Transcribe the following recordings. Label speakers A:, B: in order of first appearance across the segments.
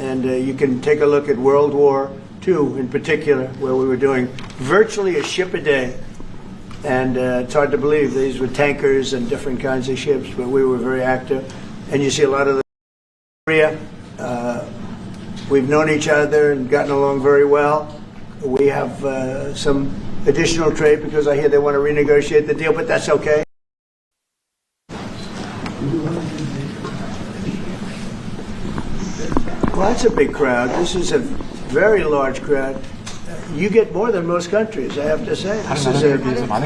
A: And you can take a look at World War II in particular, where we were doing virtually a ship a day. And it's hard to believe these were tankers and different kinds of ships, but we were very active. And you see a lot of the Korea. We've known each other and gotten along very well. We have some additional trade because I hear they want to renegotiate the deal, but that's okay. Well, that's a big crowd. This is a very large crowd. You get more than most countries, I have to say. This is a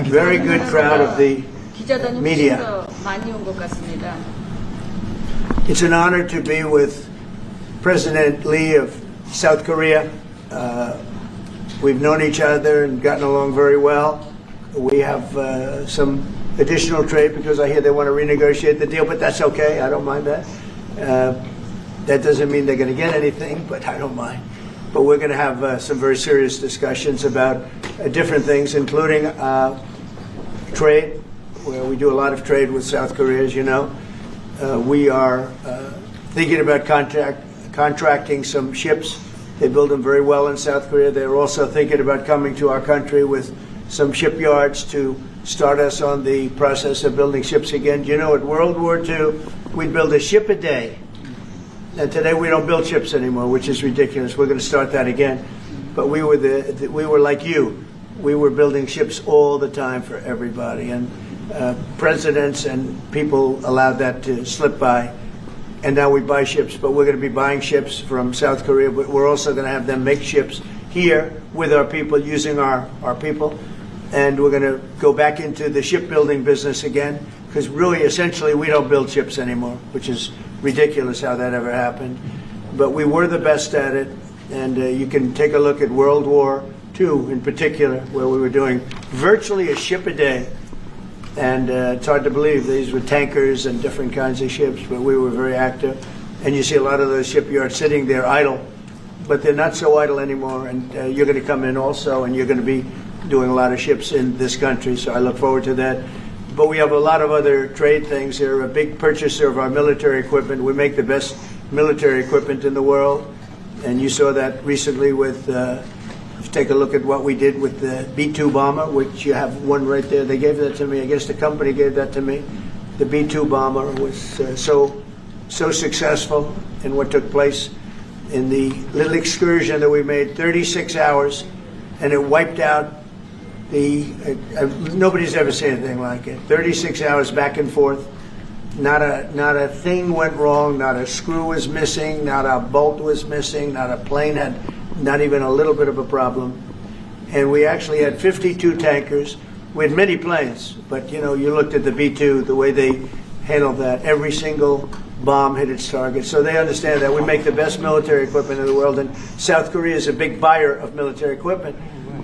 A: very good crowd of the media. It's an honor to be with President Lee of South Korea. We've known each other and gotten along very well. We have some additional trade because I hear they want to renegotiate the deal, but that's okay. I don't mind that. That doesn't mean they're going to get anything, but I don't mind. But we're going to have some very serious discussions about different things, including trade, where we do a lot of trade with South Korea, as you know. We are thinking about contracting some ships. They build them very well in South Korea. They're also thinking about coming to our country with some shipyards to start us on the process of building ships again. You know, at World War II, we'd build a ship a day. And today we don't build ships anymore, which is ridiculous. We're going to start that again. But we were like you. We were building ships all the time for everybody. And presidents and people allowed that to slip by. And now we buy ships. But we're going to be buying ships from South Korea. But we're also going to have them make ships here with our people, using our people. And we're going to go back into the shipbuilding business again. Because really, essentially, we don't build ships anymore, which is ridiculous how that ever happened. But we were the best at it. And you can take a look at World War II in particular, where we were doing virtually a ship a day. And it's hard to believe these were tankers and different kinds of ships, but we were very active. And you see a lot of those shipyards sitting there idle, but they're not so idle anymore. And you're going to come in also, and you're going to be doing a lot of ships in this country, so I look forward to that. But we have a lot of other trade things. They're a big purchaser of our military equipment. We make the best military equipment in the world. And you saw that recently with, take a look at what we did with the B-2 bomber, which you have one right there. They gave that to me. I guess the company gave that to me. The B-2 bomber was so successful in what took place in the little excursion that we made, 36 hours, and it wiped out nobody's ever seen anything like it. 36 hours back and forth. Not a thing went wrong. Not a screw was missing. Not a bolt was missing. Not a plane had not even a little bit of a problem. And we actually had 52 tankers. We had many planes, but you know, you looked at the B-2, the way they handled that. Every single bomb hit its target. So they understand that we make the best military equipment in the world, and South Korea is a big buyer of military equipment.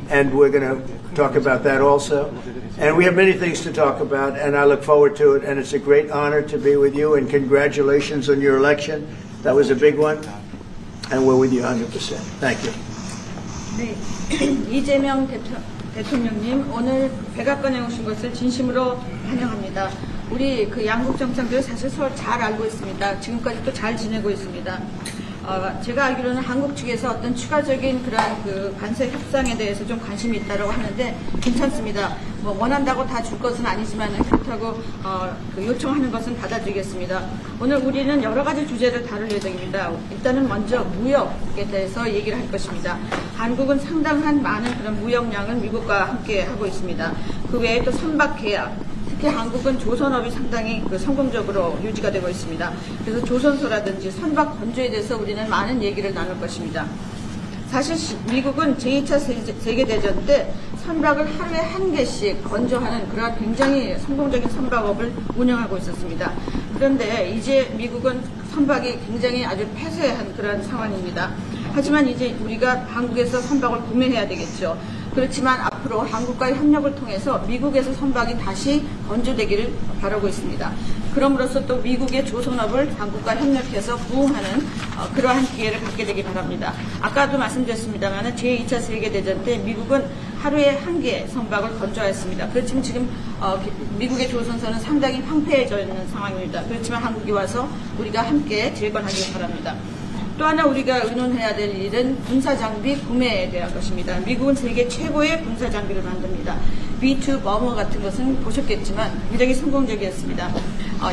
A: And we're going to talk about that also. And we have many things to talk about, and I look forward to it. And it's a great honor to be with you, and congratulations on your election. That was a big one, and we're with you 100%. Thank you.
B: 네, 이재명 대통령님, 오늘 백악관에 오신 것을 진심으로 환영합니다. 우리 그 양국 정상들 사실 서로 잘 알고 있습니다. 지금까지도 잘 지내고 있습니다. 제가 알기로는 한국 측에서 어떤 추가적인 그런 그 관세 협상에 대해서 좀 관심이 있다고 하는데 괜찮습니다. 뭐 원한다고 다 줄 것은 아니지만 그렇다고 그 요청하는 것은 받아들이겠습니다. 오늘 우리는 여러 가지 주제를 다룰 예정입니다. 일단은 먼저 무역에 대해서 얘기를 할 것입니다. 한국은 상당한 많은 그런 무역량을 미국과 함께 하고 있습니다. 그 외에 또 선박 계약, 특히 한국은 조선업이 상당히 성공적으로 유지가 되고 있습니다. 그래서 조선소라든지 선박 건조에 대해서 우리는 많은 얘기를 나눌 것입니다. 사실 미국은 제2차 세계대전 때 선박을 하루에 한 개씩 건조하는 그런 굉장히 성공적인 선박업을 운영하고 있었습니다. 그런데 이제 미국은 선박이 굉장히 아주 폐쇄한 그런 상황입니다. 하지만 이제 우리가 한국에서 선박을 구매해야 되겠죠. 그렇지만 앞으로 한국과의 협력을 통해서 미국에서 선박이 다시 건조되기를 바라고 있습니다. 그럼으로써 또 미국의 조선업을 한국과 협력해서 부흥하는 그러한 기회를 갖게 되기 바랍니다. 아까도 말씀드렸습니다만 제2차 세계대전 때 미국은 하루에 한 개 선박을 건조했습니다. 그렇지만 지금 미국의 조선소는 상당히 황폐해져 있는 상황입니다. 그렇지만 한국이 와서 우리가 함께 재건하기 바랍니다. 또 하나 우리가 의논해야 될 일은 군사장비 구매에 대한 것입니다. 미국은 세계 최고의 군사장비를 만듭니다. B2 버머 같은 것은 보셨겠지만 굉장히 성공적이었습니다.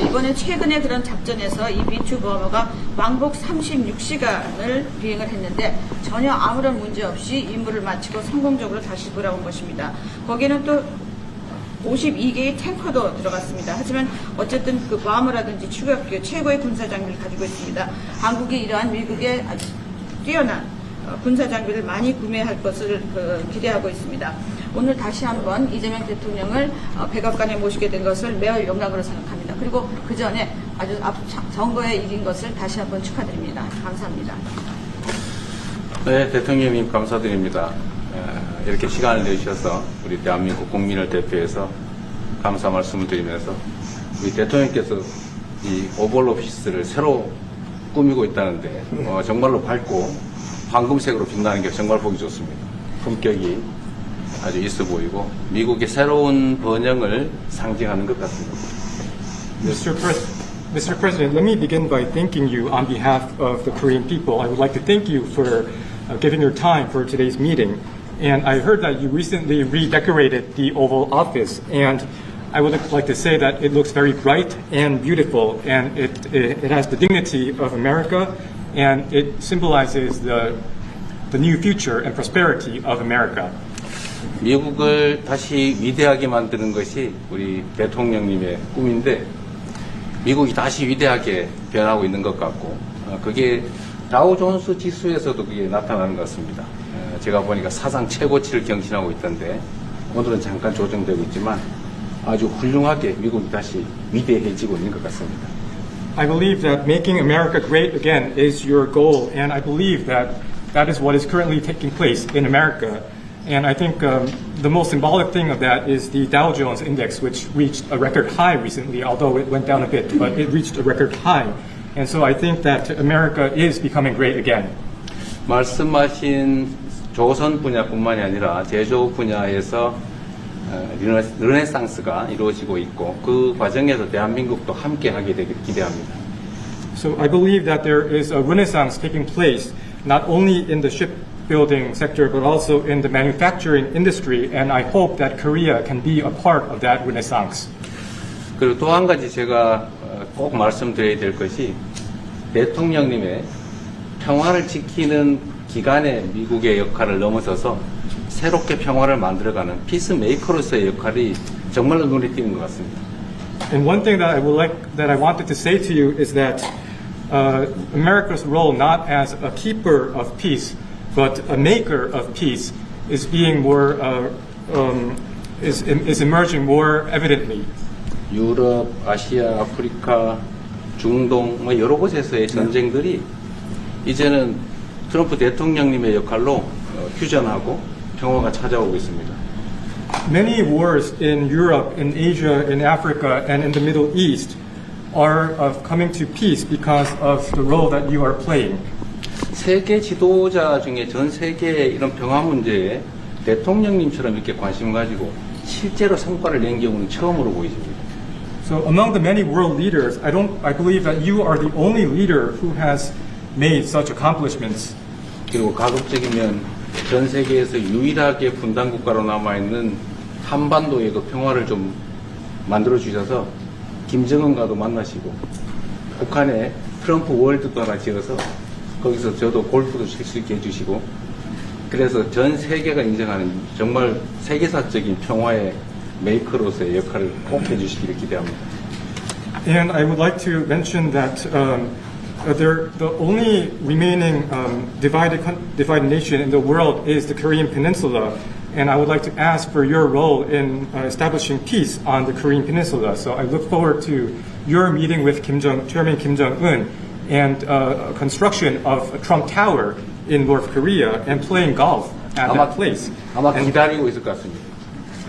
B: 이번에 최근에 그런 작전에서 이 B2 버머가 왕복 36시간을 비행을 했는데 전혀 아무런 문제 없이 임무를 마치고 성공적으로 다시 돌아온 것입니다. 거기에는 또 52개의 탱커도 들어갔습니다. 하지만 어쨌든 그 버머라든지 추격기 최고의 군사장비를 가지고 있습니다. 한국이 이러한 미국의 아주 뛰어난 군사장비를 많이 구매할 것을 기대하고 있습니다. 오늘 다시 한번 이재명 대통령을 백악관에 모시게 된 것을 매우 영광으로 생각합니다. 그리고 그 전에 아주 선거에 이긴 것을 다시 한번 축하드립니다. 감사합니다.
C: 네, 대통령님 감사드립니다. 이렇게 시간을 내주셔서 우리 대한민국 국민을 대표해서 감사 말씀을 드리면서 우리 대통령께서 이 오벌 오피스를 새로 꾸미고 있다는데 정말로 밝고 황금색으로 빛나는 게 정말 보기 좋습니다. 품격이 아주 있어 보이고 미국의 새로운 번영을 상징하는 것 같습니다.
D: Mr. President, let me begin by thanking you on behalf of the Korean people. I would like to thank you for giving your time for today's meeting. And I heard that you recently redecorated the Oval Office, and I would like to say that it looks very bright and beautiful, and it has the dignity of America, and it symbolizes the new future and prosperity of America.
C: 미국을 다시 위대하게 만드는 것이 우리 대통령님의 꿈인데 미국이 다시 위대하게 변하고 있는 것 같고 그게 다우존스 지수에서도 그게 나타나는 것 같습니다. 제가 보니까 사상 최고치를 경신하고 있던데 오늘은 잠깐 조정되고 있지만 아주 훌륭하게 미국이 다시 위대해지고 있는 것 같습니다.
D: I believe that making America great again is your goal, and I believe that that is what is currently taking place in America. And I think the most symbolic thing of that is the Dow Jones Index, which reached a record high recently, although it went down a bit, but it reached a record high. And so I think that America is becoming great again.
C: 말씀하신 조선 분야뿐만이 아니라 제조 분야에서 르네상스가 이루어지고 있고 그 과정에서 대한민국도 함께하게 되길 기대합니다.
D: So I believe that there is a renaissance taking place not only in the shipbuilding sector but also in the manufacturing industry, and I hope that Korea can be a part of that renaissance.
C: 그리고 또 한 가지 제가 꼭 말씀드려야 될 것이 대통령님의 평화를 지키는 기간의 미국의 역할을 넘어서서 새롭게 평화를 만들어가는 피스메이커로서의 역할이 정말로 눈에 띄는 것 같습니다.
D: And one thing that I wanted to say to you is that America's role not as a keeper of peace but a maker of peace is being more is emerging more evidently.
C: 유럽, 아시아, 아프리카, 중동 여러 곳에서의 전쟁들이 이제는 트럼프 대통령님의 역할로 휴전하고 평화가 찾아오고 있습니다.
D: Many wars in Europe, in Asia, in Africa, and in the Middle East are coming to peace because of the role that you are playing.
C: 세계 지도자 중에 전 세계의 이런 평화 문제에 대통령님처럼 이렇게 관심을 가지고 실제로 성과를 낸 경우는 처음으로 보이십니다.
D: So among the many world leaders, I believe that you are the only leader who has made such accomplishments.
C: 그리고 가급적이면 전 세계에서 유일하게 분단 국가로 남아있는 한반도의 그 평화를 좀 만들어 주셔서 김정은과도 만나시고 북한에 트럼프 월드도 하나 지어서 거기서 저도 골프도 칠 수 있게 해주시고 그래서 전 세계가 인정하는 정말 세계사적인 평화의 메이커로서의 역할을 꼭 해주시기를 기대합니다.
D: And I would like to mention that the only remaining divided nation in the world is the Korean Peninsula, and I would like to ask for your role in establishing peace on the Korean Peninsula. So I look forward to your meeting with Chairman Kim Jong-un and construction of a Trump Tower in North Korea and playing golf at that place.
C: 아마 기다리고 있을 것 같습니다.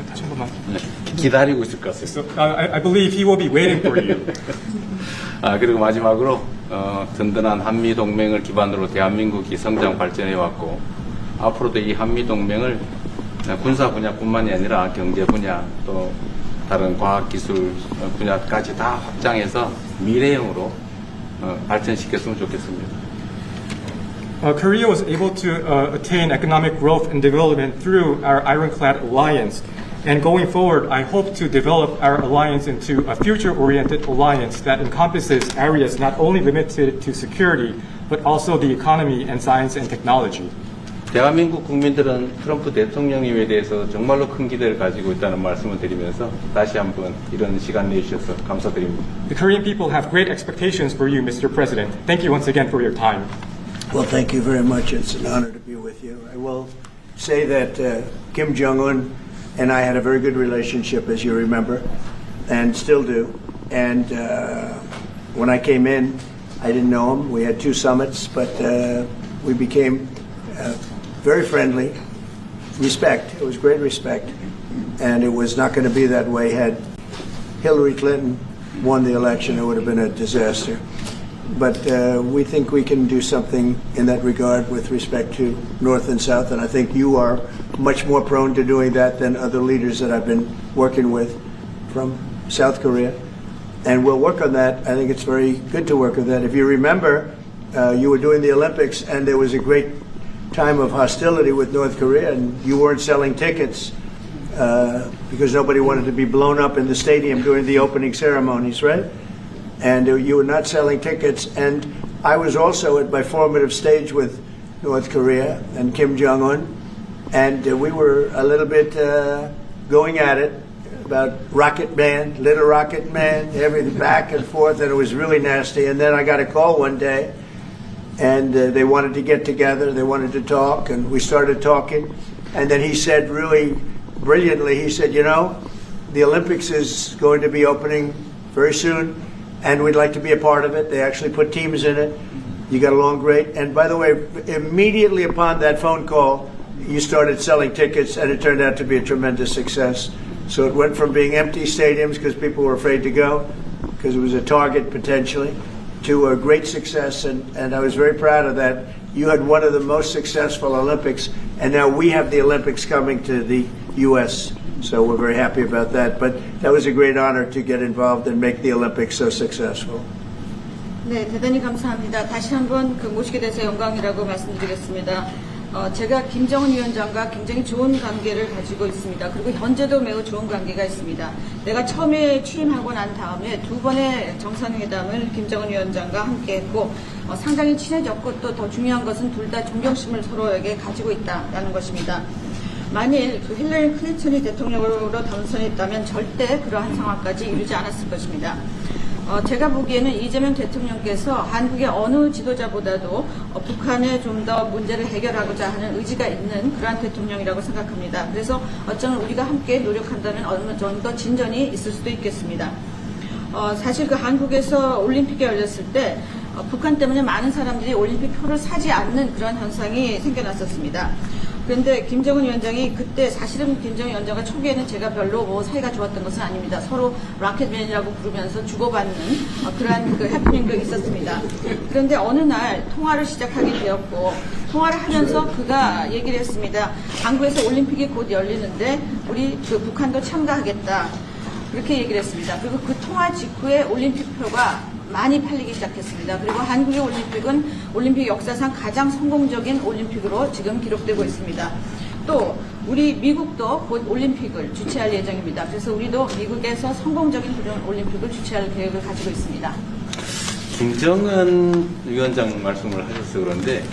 D: 다시 한 번만.
C: 네, 기다리고 있을 것 같습니다.
D: So I believe he will be waiting for you.
C: 그리고 마지막으로 든든한 한미 동맹을 기반으로 대한민국이 성장 발전해 왔고 앞으로도 이 한미 동맹을 군사 분야뿐만이 아니라 경제 분야 또 다른 과학 기술 분야까지 다 확장해서 미래형으로 발전시켰으면 좋겠습니다.
D: Korea was able to attain economic growth and development through our ironclad alliance. And going forward, I hope to develop our alliance into a future-oriented alliance that encompasses areas not only limited to security, but also the economy and science and technology.
C: 대한민국 국민들은 트럼프 대통령님에 대해서 정말로 큰 기대를 가지고 있다는 말씀을 드리면서 다시 한번 이런 시간 내주셔서 감사드립니다.
D: The Korean people have great expectations for you, Mr. President. Thank you once again for your time.
A: Well, thank you very much. It's an honor to be with you. I will say that Kim Jong-un and I had a very good relationship, as you remember, and still do. And when I came in, I didn't know him. We had 2 summits, but we became very friendly. Respect. It was great respect. And it was not going to be that way had Hillary Clinton won the election. It would have been a disaster. But we think we can do something in that regard with respect to North and South, and I think you are much more prone to doing that than other leaders that I've been working with from South Korea. And we'll work on that. I think it's very good to work on that. If you remember, you were doing the Olympics, and there was a great time of hostility with North Korea, and you weren't selling tickets because nobody wanted to be blown up in the stadium during the opening ceremonies, right? And you were not selling tickets. And I was also at my formative stage with North Korea and Kim Jong-un, and we were a little bit going at it about Rocket Man, Little Rocket Man, everything back and forth, and it was really nasty. And then I got a call one day, and they wanted to get together, they wanted to talk, and we started talking. And then he said really brilliantly, he said, you know, the Olympics is going to be opening very soon, and we'd like to be a part of it. They actually put teams in it. You got along great. And by the way, immediately upon that phone call, you started selling tickets, and it turned out to be a tremendous success. So it went from being empty stadiums because people were afraid to go, because it was a target potentially, to a great success. And I was very proud of that. You had one of the most successful Olympics, and now we have the Olympics coming to the U.S., so we're very happy about that. But that was a great honor to get involved and make the Olympics so successful.
B: 네, 대단히 감사합니다. 다시 한번 모시게 돼서 영광이라고 말씀드리겠습니다. 제가 김정은 위원장과 굉장히 좋은 관계를 가지고 있습니다. 그리고 현재도 매우 좋은 관계가 있습니다. 내가 처음에 취임하고 난 다음에 2번의 정상회담을 김정은 위원장과 함께 했고 상당히 친해졌고 또 더 중요한 것은 둘 다 존경심을 서로에게 가지고 있다는 것입니다. 만일 힐러리 클린턴이 대통령으로 당선했다면 절대 그러한 상황까지 이루지 않았을 것입니다. 제가 보기에는 이재명 대통령께서 한국의 어느 지도자보다도 북한에 좀 더 문제를 해결하고자 하는 의지가 있는 그러한 대통령이라고 생각합니다. 그래서 어쩌면 우리가 함께 노력한다면 어느 정도 진전이 있을 수도 있겠습니다. 사실 그 한국에서 올림픽이 열렸을 때 북한 때문에 많은 사람들이 올림픽 표를 사지 않는 그런 현상이 생겨났었습니다. 그런데 김정은 위원장이 그때 사실은 김정은 위원장과 초기에는 제가 별로 사이가 좋았던 것은 아닙니다. 서로 라켓맨이라고 부르면서 주고받는 그러한 그 해프닝도 있었습니다. 그런데 어느 날 통화를 시작하게 되었고 통화를 하면서 그가 얘기를 했습니다. 한국에서 올림픽이 곧 열리는데 우리 그 북한도 참가하겠다. 그렇게 얘기를 했습니다. 그리고 그 통화 직후에 올림픽표가 많이 팔리기 시작했습니다. 그리고 한국의 올림픽은 올림픽 역사상 가장 성공적인 올림픽으로 지금 기록되고 있습니다. 또 우리 미국도 곧 올림픽을 주최할 예정입니다. 그래서 우리도 미국에서 성공적인 그런 올림픽을 주최할 계획을 가지고 있습니다.
C: 김정은 위원장 말씀을 하셔서 그런데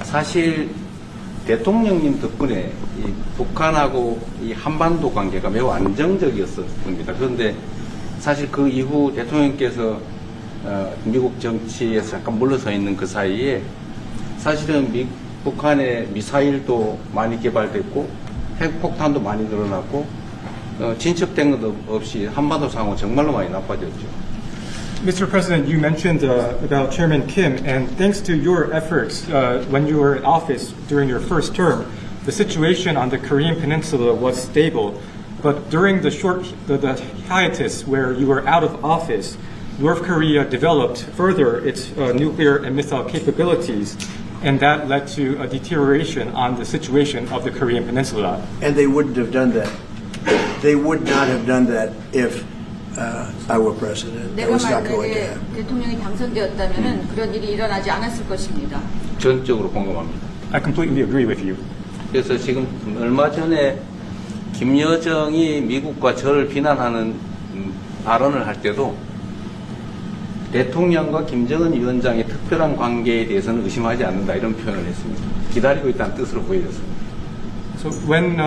C: 사실 대통령님 덕분에 이 북한하고 이 한반도 관계가 매우 안정적이었습니다. 그런데 사실 그 이후 대통령께서 미국 정치에서 잠깐 물러서 있는 그 사이에 사실은 북한의 미사일도 많이 개발됐고 핵폭탄도 많이 늘어났고 진척된 것도 없이 한반도 상황은 정말로 많이 나빠졌죠.
D: Mr. President, you mentioned about Chairman Kim, and thanks to your efforts when you were in office during your first term, the situation on the Korean Peninsula was stable. But during the hiatus where you were out of office, North Korea developed further its nuclear and missile capabilities, and that led to a deterioration on the situation of the Korean Peninsula.
A: And they wouldn't have done that. They would not have done that if I were president. That
B: 내가
A: was not going to
B: 만약에
A: happen.
B: 대통령이 당선되었다면 그런 일이 일어나지 않았을 것입니다.
C: 전적으로 공감합니다.
D: I completely agree with you.
C: 그래서 지금 얼마 전에 김여정이 미국과 저를 비난하는 발언을 할 때도 대통령과 김정은 위원장의 특별한 관계에 대해서는 의심하지 않는다 이런 표현을 했습니다. 기다리고 있다는 뜻으로 보여졌습니다.
D: So when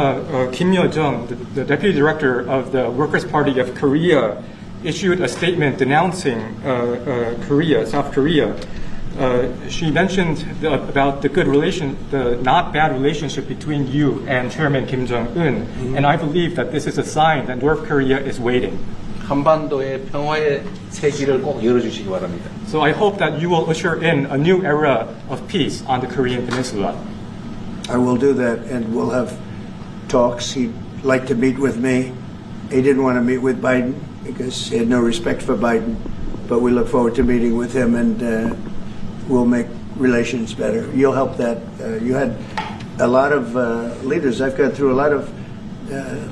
D: Kim Yo-jong, the deputy director of the Workers' Party of Korea, issued a statement denouncing South Korea, she mentioned about the the not bad relationship between you and Chairman Kim Jong-un, and I believe that this is a sign that North Korea is waiting.
C: 한반도의 평화의 새길을 꼭 열어주시기 바랍니다.
D: So I hope that you will usher in a new era of peace on the Korean Peninsula.
A: I will do that, and we'll have talks. He'd like to meet with me. He didn't want to meet with Biden because he had no respect for Biden, but we look forward to meeting with him, and we'll make relations better. You'll help that. You had a lot of leaders. I've gone through a lot of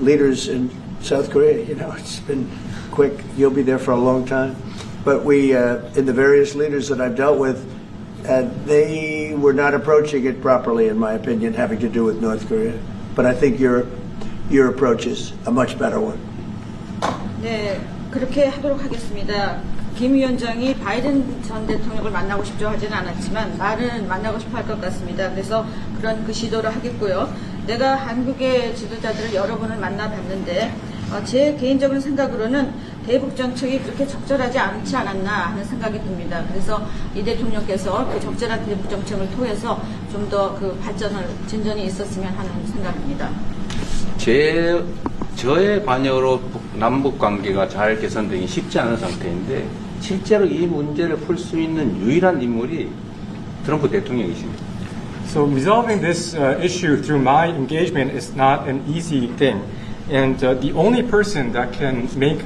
A: leaders in South Korea. You know, it's been quick. You'll be there for a long time. But we, in the various leaders that I've dealt with, they were not approaching it properly, in my opinion, having to do with North Korea. But I think your approach is a much better one.
B: 네, 그렇게 하도록 하겠습니다. 김 위원장이 바이든 전 대통령을 만나고 싶죠 하지는 않았지만 말은 만나고 싶어 할 것 같습니다. 그래서 그런 그 시도를 하겠고요. 내가 한국의 지도자들을 여러 번을 만나봤는데 제 개인적인 생각으로는 대북 정책이 그렇게 적절하지 않지 않았나 하는 생각이 듭니다. 그래서 이 대통령께서 그 적절한 대북 정책을 통해서 좀 더 그 진전이 있었으면 하는 생각입니다.
C: 저의 관여로 남북 관계가 잘 개선되기 쉽지 않은 상태인데 실제로 이 문제를 풀 수 있는 유일한 인물이 트럼프 대통령이십니다.
D: So resolving this issue through my engagement is not an easy thing. And the only person that can make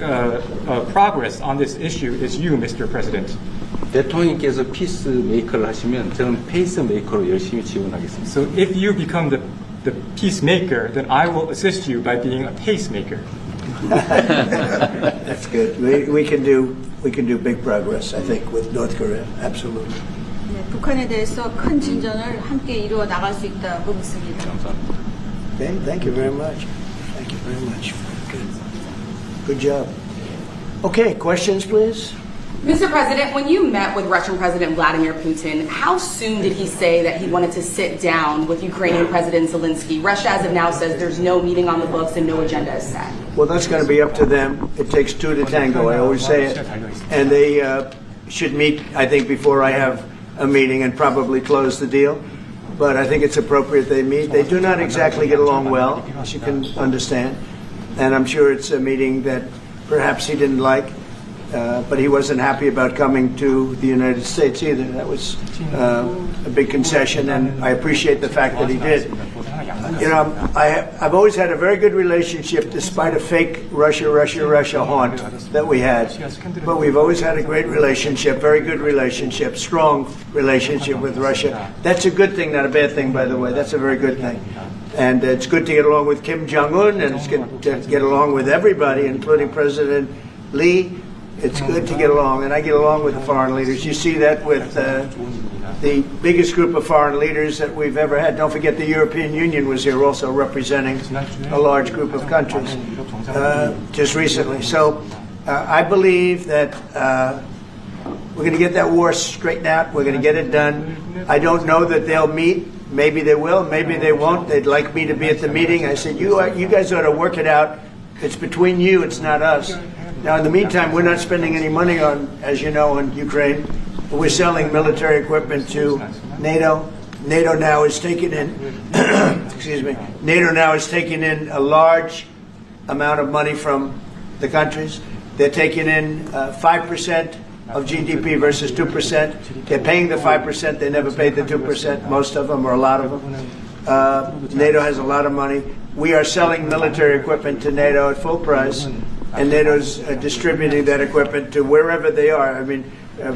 D: progress on this issue is you, Mr. President.
C: 대통령께서 피스메이커를 하시면 저는 페이스메이커로 열심히 지원하겠습니다.
D: So if you become the peacemaker, then I will assist you by being a pacemaker.
A: That's good. We can do big progress, I think, with North Korea. Absolutely.
B: 네, 북한에 대해서 큰 진전을 함께 이루어 나갈 수 있다고 믿습니다.
C: 감사합니다.
A: Okay, thank you very much. Thank you very much. Good job. Okay, questions, please.
E: Mr. President, when you met with Russian President Vladimir Putin, how soon did he say that he wanted to sit down with Ukrainian President Zelensky? Russia, as of now, says there's no meeting on the books and no agenda is set.
A: Well, that's going to be up to them. It takes two to tango, I always say it. And they should meet, I think, before I have a meeting and probably close the deal. But I think it's appropriate they meet. They do not exactly get along well, as you can understand. And I'm sure it's a meeting that perhaps he didn't like. But he wasn't happy about coming to the United States either. That was a big concession, and I appreciate the fact that he did. You know, I've always had a very good relationship, despite a fake Russia haunt that we had. But we've always had a great relationship, very good relationship, strong relationship with Russia. That's a good thing, not a bad thing, by the way. That's a very good thing. And it's good to get along with Kim Jong-un, and it's good to get along with everybody, including President Lee. It's good to get along, and I get along with the foreign leaders. You see that with the biggest group of foreign leaders that we've ever had. Don't forget the European Union was here also representing a large group of countries just recently. So I believe that we're going to get that war straightened out. We're going to get it done. I don't know that they'll meet. Maybe they will. Maybe they won't. They'd like me to be at the meeting. I said, you guys ought to work it out. It's between you. It's not us. Now, in the meantime, we're not spending any money on, as you know, on Ukraine. We're selling military equipment to NATO. NATO now is taking in, excuse me, NATO now is taking in a large amount of money from the countries. They're taking in 5% of GDP versus 2%. They're paying the 5%. They never paid the 2%, most of them, or a lot of them. NATO has a lot of money. We are selling military equipment to NATO at full price. And NATO's distributing that equipment to wherever they are. I mean,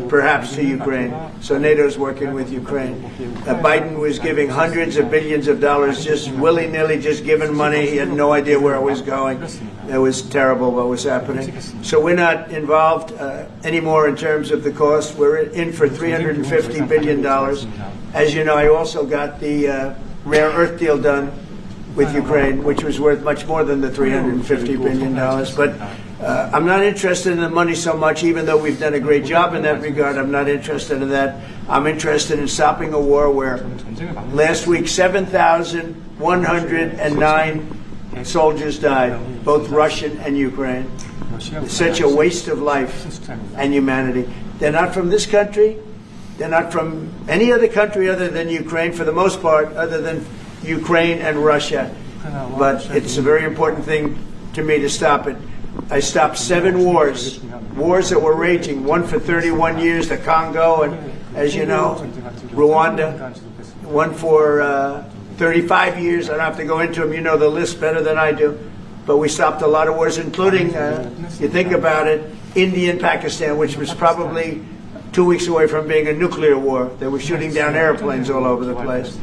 A: perhaps to Ukraine. So NATO's working with Ukraine. Biden was giving hundreds of billions of dollars, just willy-nilly, just giving money. He had no idea where it was going. It was terrible what was happening. So we're not involved anymore in terms of the cost. We're in for $350 billion. As you know, I also got the rare earth deal done with Ukraine, which was worth much more than the $350 billion. But I'm not interested in the money so much, even though we've done a great job in that regard. I'm not interested in that. I'm interested in stopping a war where last week 7,109 soldiers died, both Russian and Ukraine. It's such a waste of life and humanity. They're not from this country. They're not from any other country other than Ukraine, for the most part, other than Ukraine and Russia. But it's a very important thing to me to stop it. I stopped 7 wars that were raging, one for 31 years, the Congo, and as you know, Rwanda, one for 35 years. I don't have to go into them. You know the list better than I do. But we stopped a lot of wars, including, you think about it, India and Pakistan, which was probably 2 weeks away from being a nuclear war. They were shooting down airplanes all over the place.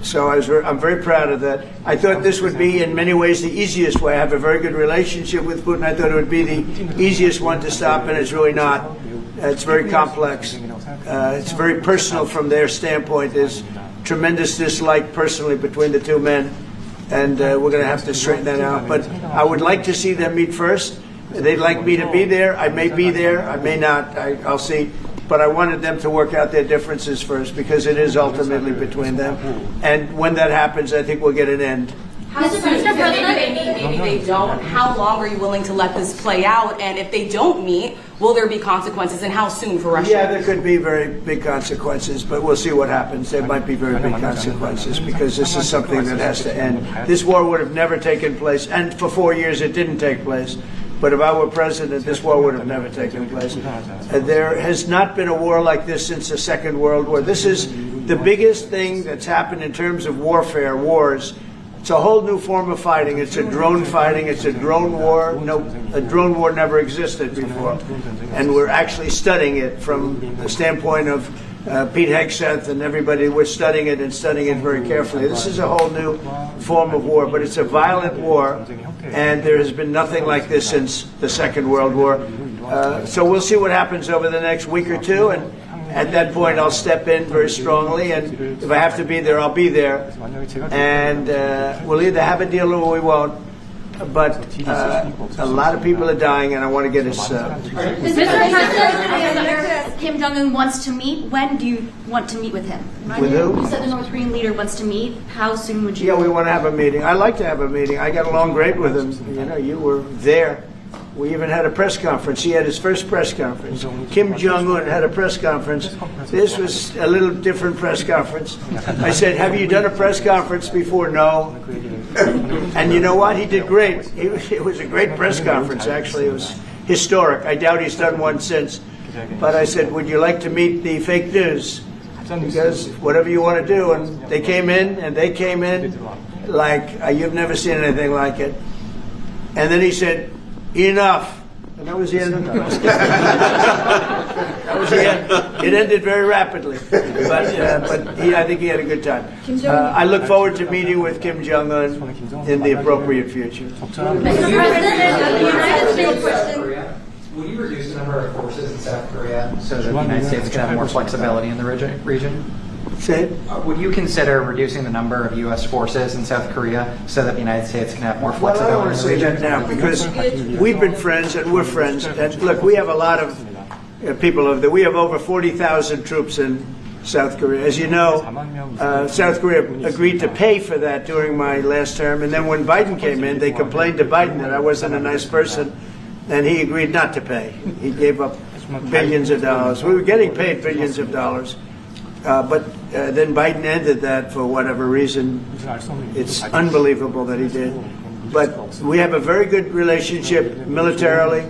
A: So I'm very proud of that. I thought this would be, in many ways, the easiest way. I have a very good relationship with Putin. I thought it would be the easiest one to stop, and it's really not. It's very complex. It's very personal from their standpoint. There's tremendous dislike personally between the two men, and we're going to have to straighten that out. But I would like to see them meet first. They'd like me to be there. I may be there. I may not. I'll see. But I wanted them to work out their differences first, because it is ultimately between them. And when that happens, I think we'll get an end.
E: Mr. President, maybe they meet, maybe they don't. How long are you willing to let this play out? And if they don't meet, will there be consequences? And how soon for Russia?
A: Yeah, there could be very big consequences, but we'll see what happens. There might be very big consequences, because this is something that has to end. This war would have never taken place, and for 4 years it didn't take place. But if I were president, this war would have never taken place. There has not been a war like this since the Second World War. This is the biggest thing that's happened in terms of warfare, wars. It's a whole new form of fighting. It's a drone fighting. It's a drone war. No, a drone war never existed before. And we're actually studying it from the standpoint of Pete Hegseth and everybody. We're studying it and studying it very carefully. This is a whole new form of war, but it's a violent war, and there has been nothing like this since the Second World War. So we'll see what happens over the next week or two, and at that point I'll step in very strongly, and if I have to be there, I'll be there. And we'll either have a deal or we won't. But a lot of people are dying, and I want to get us...
F: Mr. President, Kim Jong-un wants to meet. When do you want to meet with him?
A: With who?
F: You said the North Korean leader wants to meet. How soon would you?
A: Yeah, we want to have a meeting. I like to have a meeting. I got along great with him. You know, you were there. We even had a press conference. He had his first press conference. Kim Jong-un had a press conference. This was a little different press conference. I said, have you done a press conference before? No. And you know what? He did great. It was a great press conference, actually. It was historic. I doubt he's done one since. But I said, would you like to meet the fake news? Because whatever you want to do. And they came in, like you've never seen anything like it. And then he said, enough. And that was the end of the press. That was the end. It ended very rapidly. But I think he had a good time. I look forward to meeting with Kim Jong-un in the appropriate future.
F: Mr. President, the United States
G: Will you reduce the number of forces in South Korea so that the United States can have more flexibility in the region?
A: Say it.
G: Would you consider reducing the number of U.S. forces in South Korea so that the United States can have more flexibility
A: Well, I don't want to say that now, because we've been friends and we're friends. And look, we have a lot of people over there. We have over 40,000 troops in South Korea. As you know, South Korea agreed to pay for that during my last term. And then when Biden came in, they complained to Biden that I wasn't a nice person, and he agreed not to pay. He gave up billions of dollars. We were getting paid billions of dollars. But then Biden ended that for whatever reason. It's unbelievable that he did. But we have a very good relationship militarily.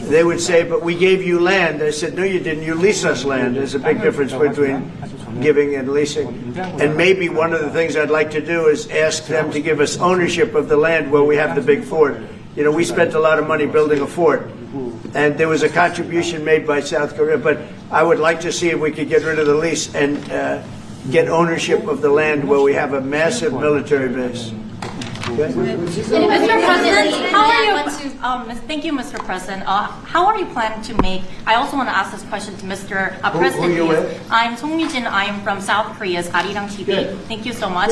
A: They would say, but we gave you land. I said, no, you didn't. You lease us land. There's a big difference between giving and leasing. And maybe one of the things I'd like to do is ask them to give us ownership of the land where we have the big fort. You know, we spent a lot of money building a fort. And there was a contribution made by South Korea, but I would like to see if we could get rid of the lease and get ownership of the land where we have a massive military base. Okay?
F: Mr. President, how are you? Thank you, Mr. President. How are you planning to make? I also want to ask this question to Mr. President.
A: Who are you with?
F: I'm Song Mi-jin. I'm from South Korea's Arirang TV.
A: Good.
F: Thank you so much.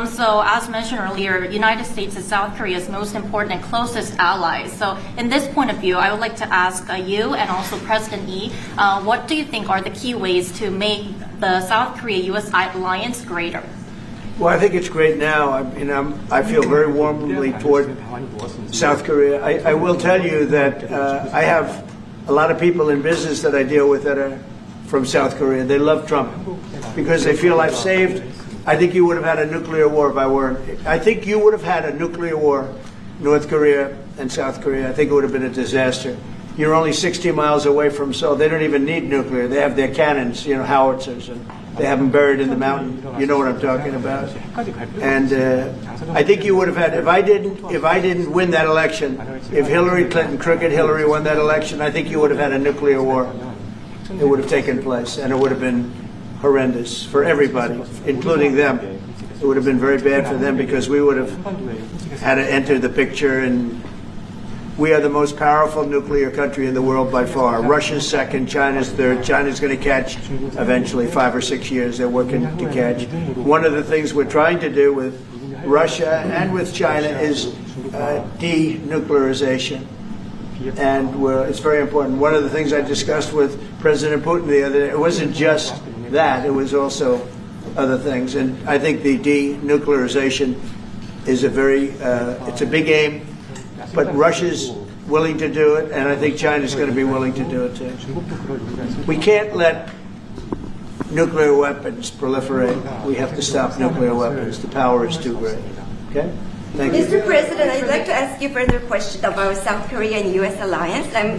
F: So, as mentioned earlier, United States is South Korea's most important and closest ally. So, in this point of view, I would like to ask you and also President Lee, what do you think are the key ways to make the South Korea-U.S. alliance greater?
A: Well, I think it's great now. I feel very warmly toward South Korea. I will tell you that I have a lot of people in business that I deal with that are from South Korea. They love Trump because they feel I've saved. I think you would have had a nuclear war if I weren't. I think you would have had a nuclear war, North Korea and South Korea. I think it would have been a disaster. You're only 60 miles away from Seoul. They don't even need nuclear. They have their cannons, howitzers, and they have them buried in the mountain. You know what I'm talking about. And I think you would have had, if I didn't win that election, if Hillary Clinton, crooked Hillary, won that election, I think you would have had a nuclear war. It would have taken place, and it would have been horrendous for everybody, including them. It would have been very bad for them because we would have had to enter the picture, and we are the most powerful nuclear country in the world by far. Russia's second, China's third. China's going to catch eventually, 5 or 6 years. They're working to catch. One of the things we're trying to do with Russia and with China is denuclearization. And it's very important. One of the things I discussed with President Putin the other day, it wasn't just that, it was also other things. And I think the denuclearization is it's a big aim. But Russia's willing to do it, and I think China's going to be willing to do it too. We can't let nuclear weapons proliferate. We have to stop nuclear weapons. The power is too great. Okay? Thank you.
H: Mr. President, I'd like to ask you further question about South Korea and U.S. alliance. I'm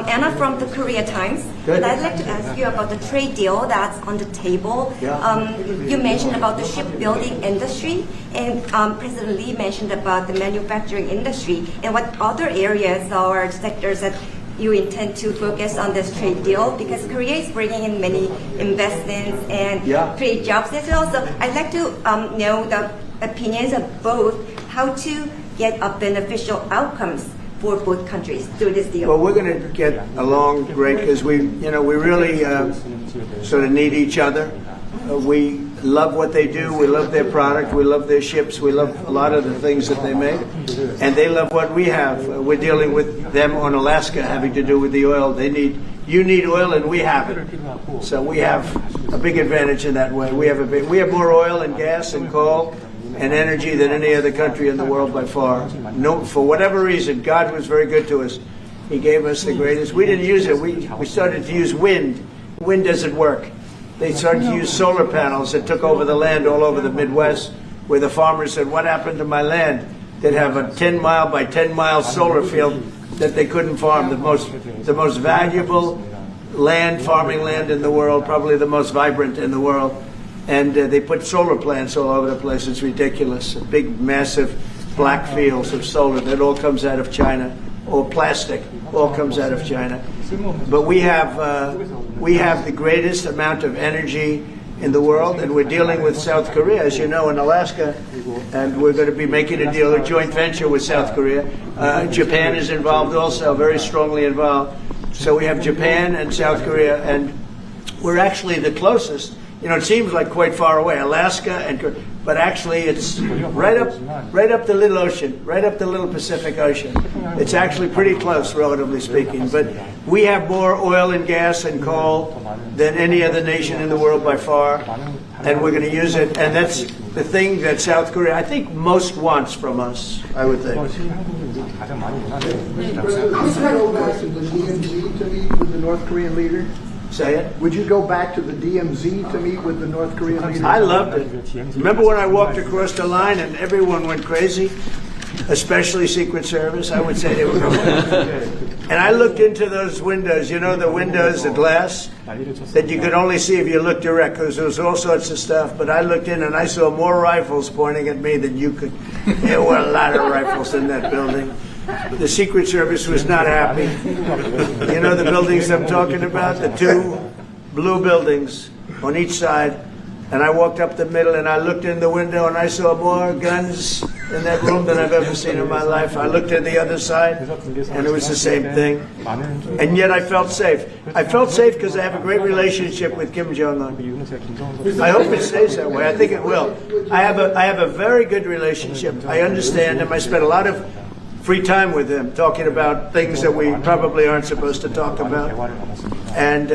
H: Anna from the Korea Times.
A: Good.
H: And I'd like to ask you about the trade deal that's on the table.
A: Yeah.
H: You mentioned about the shipbuilding industry, and President Lee mentioned about the manufacturing industry. And what other areas or sectors that you intend to focus on this trade deal? Because Korea is bringing in many investments and create jobs as well. So I'd like to know the opinions of both, how to get a beneficial outcomes for both countries through this deal.
A: Well, we're going to get along great because we really sort of need each other. We love what they do. We love their product. We love their ships. We love a lot of the things that they make. And they love what we have. We're dealing with them on Alaska having to do with the oil. You need oil and we have it. So we have a big advantage in that way. We have more oil and gas and coal and energy than any other country in the world by far. No, for whatever reason, God was very good to us. He gave us the greatest. We didn't use it. We started to use wind. Wind doesn't work. They started to use solar panels that took over the land all over the Midwest, where the farmers said, what happened to my land? They'd have a 10-mile by 10-mile solar field that they couldn't farm. The most valuable land, farming land in the world, probably the most vibrant in the world. And they put solar plants all over the place. It's ridiculous. Big, massive black fields of solar that all comes out of China, or plastic, all comes out of China. But we have the greatest amount of energy in the world, and we're dealing with South Korea, as you know, in Alaska, and we're going to be making a deal, a joint venture with South Korea. Japan is involved also, very strongly involved. So we have Japan and South Korea, and we're actually the closest. It seems like quite far away, Alaska, but actually it's right up the little ocean, right up the little Pacific Ocean. It's actually pretty close, relatively speaking. But we have more oil and gas and coal than any other nation in the world by far, and we're going to use it. And that's the thing that South Korea, I think, most wants from us, I would think.
I: Would you go back to the DMZ to meet with the North Korean leader?
A: Say it.
I: Would you go back to the DMZ to meet with the North Korean leader?
A: I loved it. Remember when I walked across the line and everyone went crazy? Especially Secret Service, I would say they were going. And I looked into those windows, the windows, the glass, that you could only see if you looked direct, because there was all sorts of stuff. But I looked in and I saw more rifles pointing at me than you could. There were a lot of rifles in that building. The Secret Service was not happy. You know the buildings I'm talking about? The two blue buildings on each side. And I walked up the middle and I looked in the window and I saw more guns in that room than I've ever seen in my life. I looked at the other side and it was the same thing. And yet I felt safe. I felt safe because I have a great relationship with Kim Jong-un. I hope it stays that way. I think it will. I have a very good relationship. I understand him. I spent a lot of free time with him talking about things that we probably aren't supposed to talk about. And,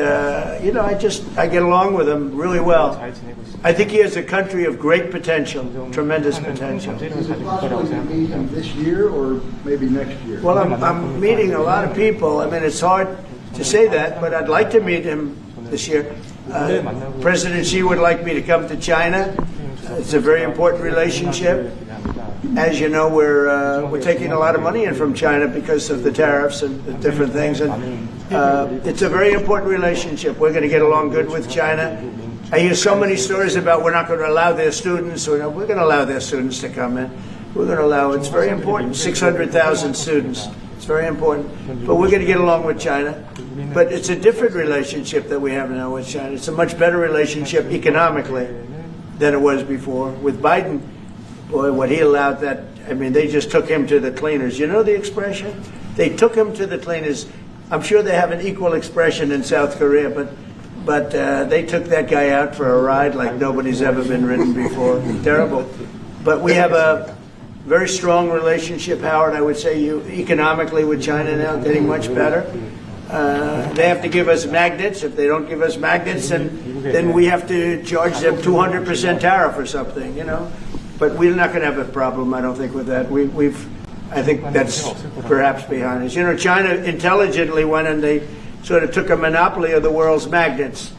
A: you know, I get along with him really well. I think he has a country of great potential, tremendous potential.
I: Is it possible to meet him this year or maybe next year?
A: Well, I'm meeting a lot of people. I mean, it's hard to say that, but I'd like to meet him this year. President Xi would like me to come to China. It's a very important relationship. As you know, we're taking a lot of money in from China because of the tariffs and different things. And it's a very important relationship. We're going to get along good with China. I hear so many stories about we're not going to allow their students. We're going to allow their students to come in. We're going to allow. It's very important. 600,000 students. It's very important. But we're going to get along with China. But it's a different relationship that we have now with China. It's a much better relationship economically than it was before. With Biden, boy, what he allowed that, I mean, they just took him to the cleaners. You know the expression? They took him to the cleaners. I'm sure they have an equal expression in South Korea, but they took that guy out for a ride like nobody's ever been ridden before. Terrible. But we have a very strong relationship, Howard, I would say, economically with China now, getting much better. They have to give us magnets. If they don't give us magnets, then we have to charge them 200% tariff or something, you know. But we're not going to have a problem, I don't think, with that. I think that's perhaps behind us. You know, China intelligently went and they sort of took a monopoly of the world's magnets.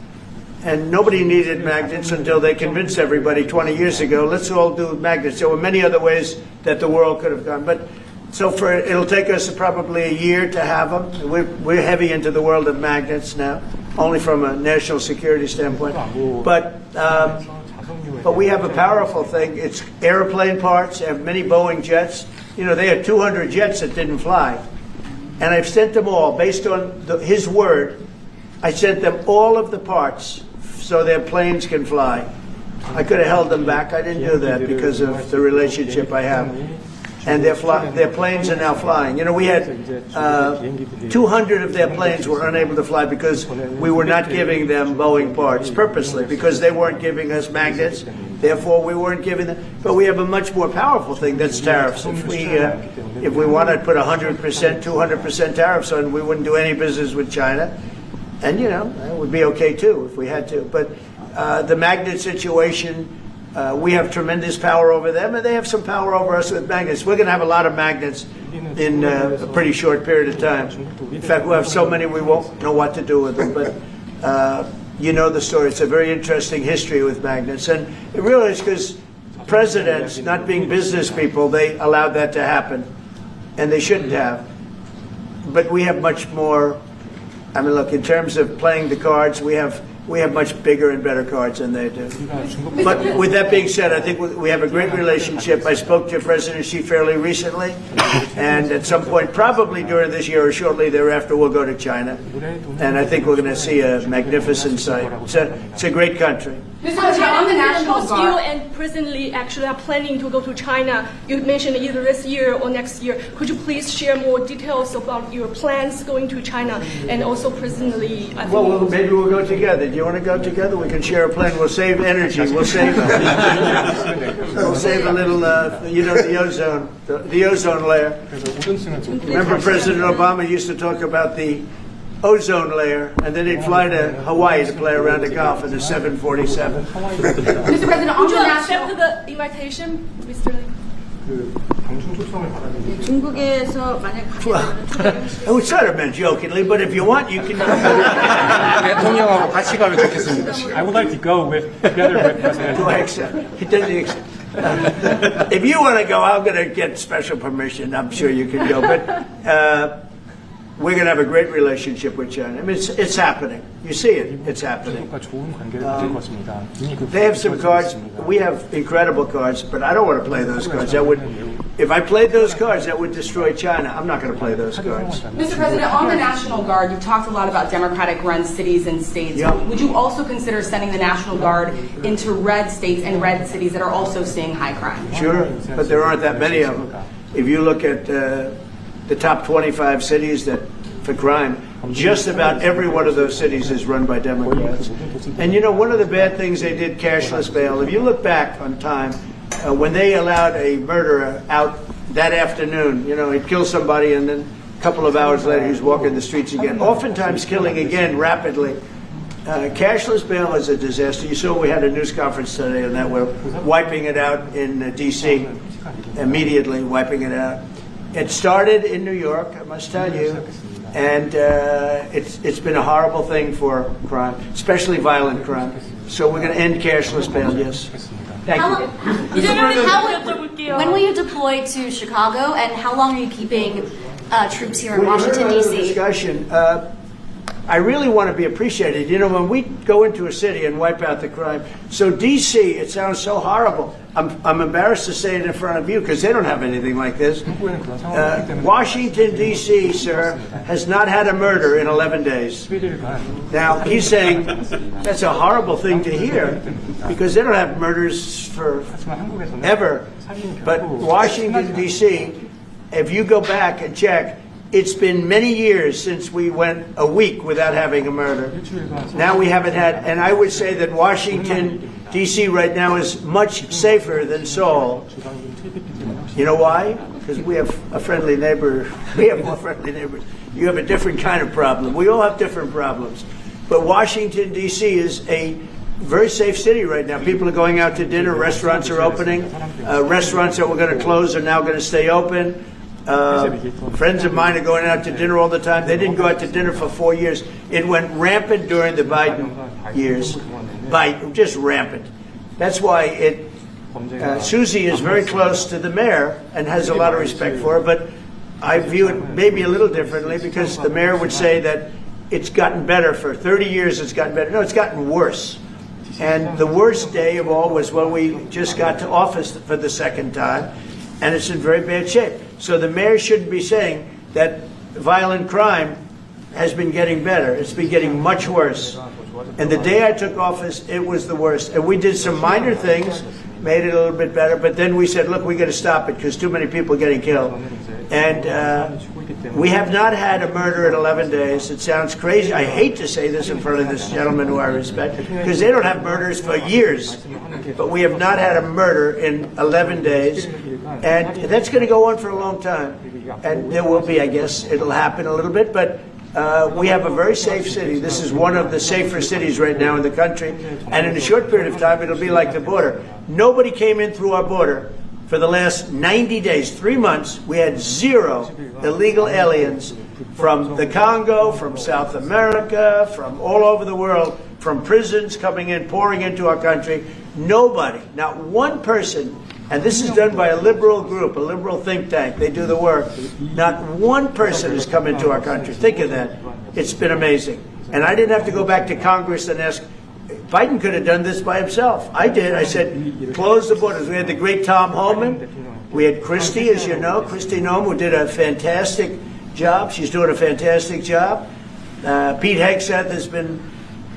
A: And nobody needed magnets until they convinced everybody 20 years ago, let's all do magnets. There were many other ways that the world could have gone. But so it'll take us probably a year to have them. We're heavy into the world of magnets now, only from a national security standpoint. But we have a powerful thing. It's airplane parts. They have many Boeing jets. You know, they had 200 jets that didn't fly. And I've sent them all, based on his word, I sent them all of the parts so their planes can fly. I could have held them back. I didn't do that because of the relationship I have. And their planes are now flying. You know, we had 200 of their planes were unable to fly because we were not giving them Boeing parts purposely, because they weren't giving us magnets. Therefore, we weren't giving them. But we have a much more powerful thing, that's tariffs. If we want to put 100%, 200% tariffs on, we wouldn't do any business with China. And, you know, it would be okay, too, if we had to. But the magnet situation, we have tremendous power over them, and they have some power over us with magnets. We're going to have a lot of magnets in a pretty short period of time. In fact, we'll have so many we won't know what to do with them. But you know the story. It's a very interesting history with magnets. And it really is because presidents, not being business people, they allowed that to happen. And they shouldn't have. But we have much more. I mean, look, in terms of playing the cards, we have much bigger and better cards than they do. But with that being said, I think we have a great relationship. I spoke to President Xi fairly recently, and at some point, probably during this year or shortly thereafter, we'll go to China. And I think we're going to see a magnificent sight. It's a great country.
E: Mr. President, on the National
J: You
E: Guard.
J: and President Lee actually are planning to go to China. You mentioned either this year or next year. Could you please share more details about your plans going to China and also President Lee?
A: Well, maybe we'll go together. Do you want to go together? We can share a plane. We'll save energy. We'll save a little, the ozone layer. Remember President Obama used to talk about the ozone layer, and then he'd fly to Hawaii to play around the Gulf in a 747.
E: Mr. President, on
J: Would
E: the
J: you
E: national.
J: accept the invitation, Mr. Lee?
B: 중국에서 만약
A: I was sort of meant jokingly, but if you want, you can.
C: 대통령하고 같이 가면 좋겠습니다.
D: I would like to go together with President.
A: Do I accept? He doesn't accept. If you want to go, I'm going to get special permission. I'm sure you can go, but we're going to have a great relationship with China. I mean, it's happening. You see it. It's happening. They have some cards. We have incredible cards, but I don't want to play those cards. That would if I played those cards, that would destroy China. I'm not going to play those cards.
E: Mr. President, on the National Guard, you've talked a lot about Democratic-run cities and states.
A: Yeah.
E: Would you also consider sending the National Guard into red states and red cities that are also seeing high crime?
A: Sure, but there aren't that many of them. If you look at the top 25 cities for crime, just about every one of those cities is run by Democrats. And you know, one of the bad things they did, cashless bail, if you look back on time, when they allowed a murderer out that afternoon, you know, he'd kill somebody and then a couple of hours later he's walking the streets again, oftentimes killing again rapidly. Cashless bail is a disaster. You saw we had a news conference today on that. We're wiping it out in D.C., immediately wiping it out. It started in New York, I must tell you, and it's been a horrible thing for crime, especially violent crime. So we're going to end cashless bail, yes. Thank you.
K: When will you deploy to Chicago, and how long are you keeping troops here in Washington, D.C.?
A: Discussion. I really want to be appreciated. You know, when we go into a city and wipe out the crime, so D.C., it sounds so horrible. I'm embarrassed to say it in front of you because they don't have anything like this. Washington, D.C., sir, has not had a murder in 11 days. Now, he's saying that's a horrible thing to hear because they don't have murders for ever. But Washington, D.C., if you go back and check, it's been many years since we went a week without having a murder. Now we haven't had, and I would say that Washington, D.C. right now is much safer than Seoul. You know why? Because we have a friendly neighbor. We have more friendly neighbors. You have a different kind of problem. We all have different problems. But Washington, D.C. is a very safe city right now. People are going out to dinner. Restaurants are opening. Restaurants that were going to close are now going to stay open. Friends of mine are going out to dinner all the time. They didn't go out to dinner for 4 years. It went rampant during the Biden years. Just rampant. That's why Susie is very close to the mayor and has a lot of respect for her, but I view it maybe a little differently because the mayor would say that it's gotten better. For 30 years it's gotten better. No, it's gotten worse. And the worst day of all was when we just got to office for the second time, and it's in very bad shape. So the mayor shouldn't be saying that violent crime has been getting better. It's been getting much worse. And the day I took office, it was the worst. And we did some minor things, made it a little bit better, but then we said, look, we got to stop it because too many people are getting killed. And we have not had a murder in 11 days. It sounds crazy. I hate to say this in front of this gentleman who I respect because they don't have murders for years. But we have not had a murder in 11 days. And that's going to go on for a long time. And there will be, I guess, it'll happen a little bit. But we have a very safe city. This is one of the safer cities right now in the country. And in a short period of time, it'll be like the border. Nobody came in through our border. For the last 90 days, 3 months, we had 0 illegal aliens from the Congo, from South America, from all over the world, from prisons coming in, pouring into our country. Nobody, not one person, and this is done by a liberal group, a liberal think tank. They do the work. Not one person has come into our country. Think of that. It's been amazing. And I didn't have to go back to Congress and ask. Biden could have done this by himself. I did. I said, close the borders. We had the great Tom Homan. We had Christie, as you know, Christie Noem, who did a fantastic job. She's doing a fantastic job. Pete Hegseth has been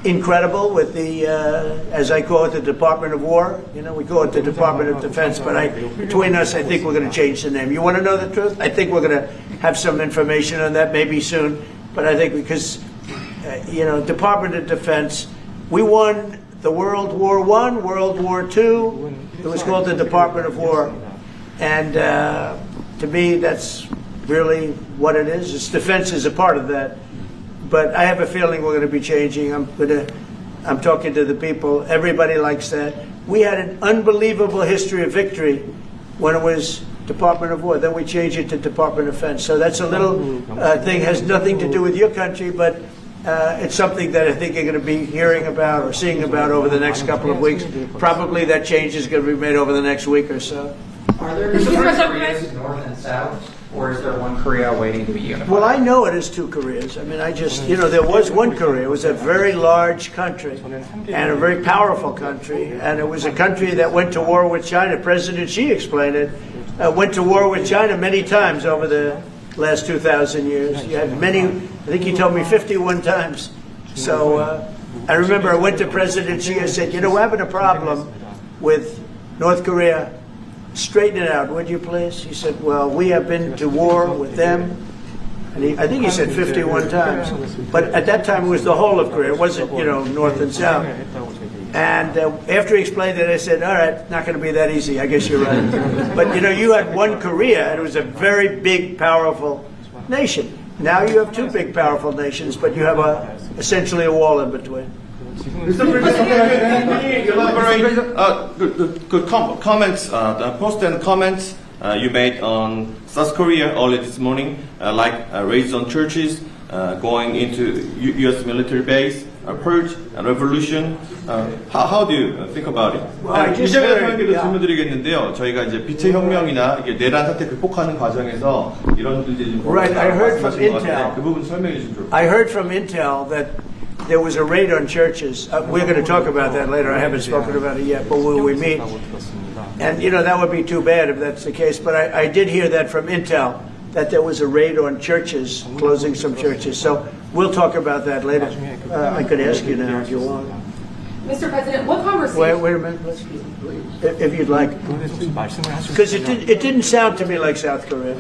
A: incredible with the, as I call it, the Department of War. You know, we call it the Department of Defense, but between us, I think we're going to change the name. You want to know the truth? I think we're going to have some information on that maybe soon. But I think because, you know, Department of Defense, we won the World War I, World War II. It was called the Department of War. And to me, that's really what it is. Its defense is a part of that. But I have a feeling we're going to be changing. I'm talking to the people. Everybody likes that. We had an unbelievable history of victory when it was Department of War. Then we changed it to Department of Defense. So that's a little thing, has nothing to do with your country, but it's something that I think you're going to be hearing about or seeing about over the next couple of weeks. Probably that change is going to be made over the next week or so.
G: Are there two Koreas, North and South, or is there one Korea waiting to be unified?
A: Well, I know it is two Koreas. I mean, you know, there was one Korea. It was a very large country and a very powerful country. And it was a country that went to war with China. President Xi explained it. went to war with China many times over the last 2,000 years. You had many, I think he told me 51 times. So I remember I went to President Xi, I said, you know, we're having a problem with North Korea. Straighten it out, would you please? He said, well, we have been to war with them. And I think he said 51 times. But at that time, it was the whole of Korea. It wasn't, you know, North and South. And after he explained it, I said, all right, not going to be that easy. I guess you're right. But, you know, you had one Korea, and it was a very big, powerful nation. Now you have two big, powerful nations, but you have essentially a wall in between.
L: Mr. President, elaborate comments, the post and comments you made on South Korea early this morning, like raids on churches, going into U.S. military base, purge, revolution. How do you think about it? 이재명 대통령께도 질문드리겠는데요. 저희가 이제 빛의 혁명이나 이게 내란 사태 극복하는 과정에서 이런 문제들이 좀
A: Right, I heard from Intel.
L: 그 부분 설명해 주시면 좋겠습니다.
A: I heard from Intel that there was a raid on churches. We're going to talk about that later. I haven't spoken about it yet, but when we meet. And, you know, that would be too bad if that's the case. But I did hear that from Intel, that there was a raid on churches, closing some churches. So we'll talk about that later. I could ask you now if you want.
E: Mr. President, what conversation?
A: Wait a minute, please. If you'd like. Because it didn't sound to me like South Korea.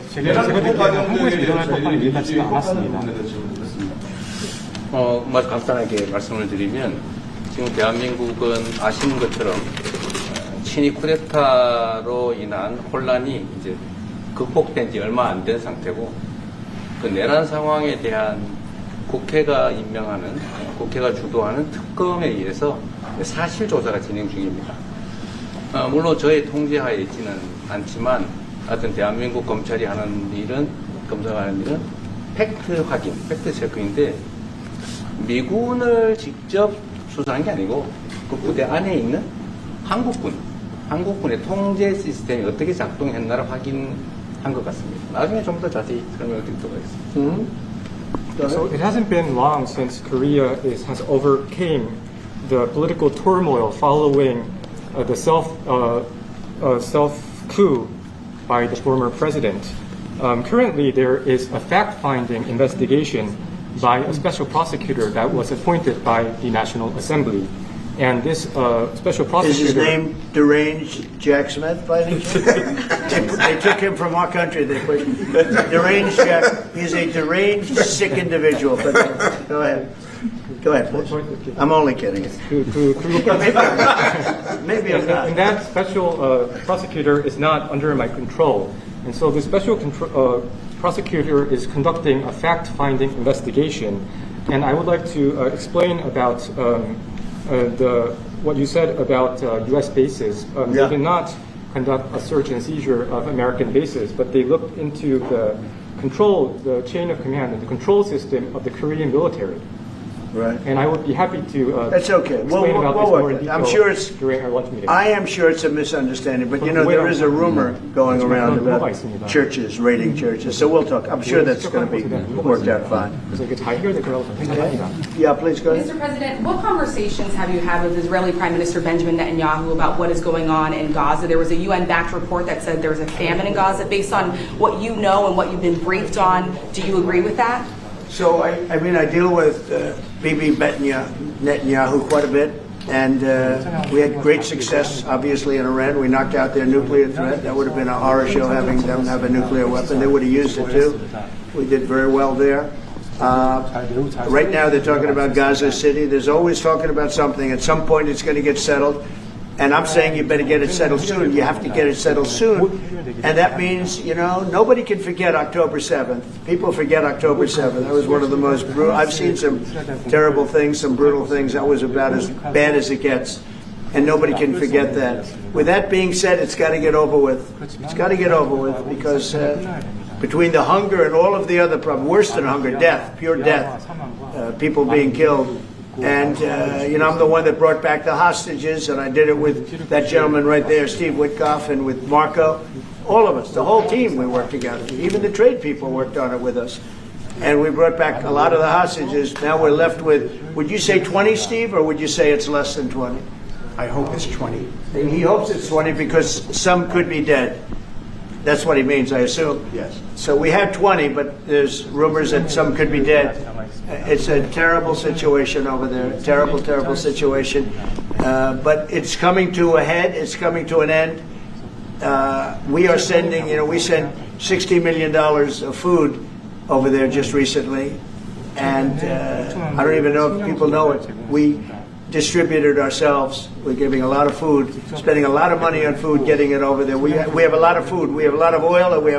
C: 간단하게 말씀을 드리면 지금 대한민국은 아시는 것처럼 친위 쿠데타로 인한 혼란이 이제 극복된 지 얼마 안 된 상태고 그 내란 상황에 대한 국회가 임명하는 국회가 주도하는 특검에 의해서 사실 조사가 진행 중입니다. 물론 저의 통제하에 있지는 않지만 하여튼 대한민국 검찰이 하는 일은 검사가 하는 일은 팩트 확인, 팩트 체크인데 미군을 직접 수사한 게 아니고 그 부대 안에 있는 한국군의 통제 시스템이 어떻게 작동했나를 확인한 것 같습니다. 나중에 좀 더 자세히 설명을 드리도록 하겠습니다.
D: So it hasn't been long since Korea has overcame the political turmoil following the self-coup by the former president. Currently, there is a fact-finding investigation by a special prosecutor that was appointed by the National Assembly. And this special prosecutor...
A: Is his name Deranged Jack Smith, by any chance? They took him from our country. They put Deranged Jack. He's a deranged, sick individual. But go ahead. Go ahead, please. I'm only kidding. Maybe I'm not.
D: And that special prosecutor is not under my control. And so the special prosecutor is conducting a fact-finding investigation. And I would like to explain about what you said about U.S. bases. They did not conduct a search and seizure of American bases, but they looked into the chain of command and the control system of the Korean military.
A: Right.
D: And I would be happy to
A: That's okay.
D: explain about this more in detail
A: I'm sure it's,
D: during our lunch meeting.
A: I am sure it's a misunderstanding, but you know, there is a rumor going around about churches, raiding churches, so we'll talk. I'm sure that's going to be worked out fine. Yeah, please go ahead.
E: Mr. President, what conversations have you had with Israeli Prime Minister Benjamin Netanyahu about what is going on in Gaza? There was a UN-backed report that said there was a famine in Gaza. Based on what you know and what you've been briefed on, do you agree with that?
A: So, I mean, I deal with Bibi Netanyahu quite a bit, and we had great success, obviously, in Iran. We knocked out their nuclear threat. That would have been a horror show having them have a nuclear weapon. They would have used it, too. We did very well there. Right now, they're talking about Gaza City. There's always talking about something. At some point, it's going to get settled. And I'm saying you better get it settled soon. You have to get it settled soon. And that means, you know, nobody can forget October 7th. People forget October 7th. That was one of the most brutal. I've seen some terrible things, some brutal things. That was about as bad as it gets. And nobody can forget that. With that being said, it's got to get over with. It's got to get over with because between the hunger and all of the other problems, worse than hunger, death, pure death, people being killed. And, you know, I'm the one that brought back the hostages, and I did it with that gentleman right there, Steve Witkoff, and with Marco. All of us, the whole team, we worked together. Even the trade people worked on it with us. And we brought back a lot of the hostages. Now we're left with, would you say 20, Steve, or would you say it's less than 20?
M: I hope it's 20.
A: And he hopes it's 20 because some could be dead. That's what he means, I assume.
I: Yes.
A: So we have 20, but there's rumors that some could be dead. It's a terrible situation over there. Terrible, terrible situation. But it's coming to a head. It's coming to an end. We are sending, we sent $60 million of food over there just recently. And I don't even know if people know it. We distributed ourselves. We're giving a lot of food, spending a lot of money on food, getting it over there. We have a lot of food. We have a lot of oil, and we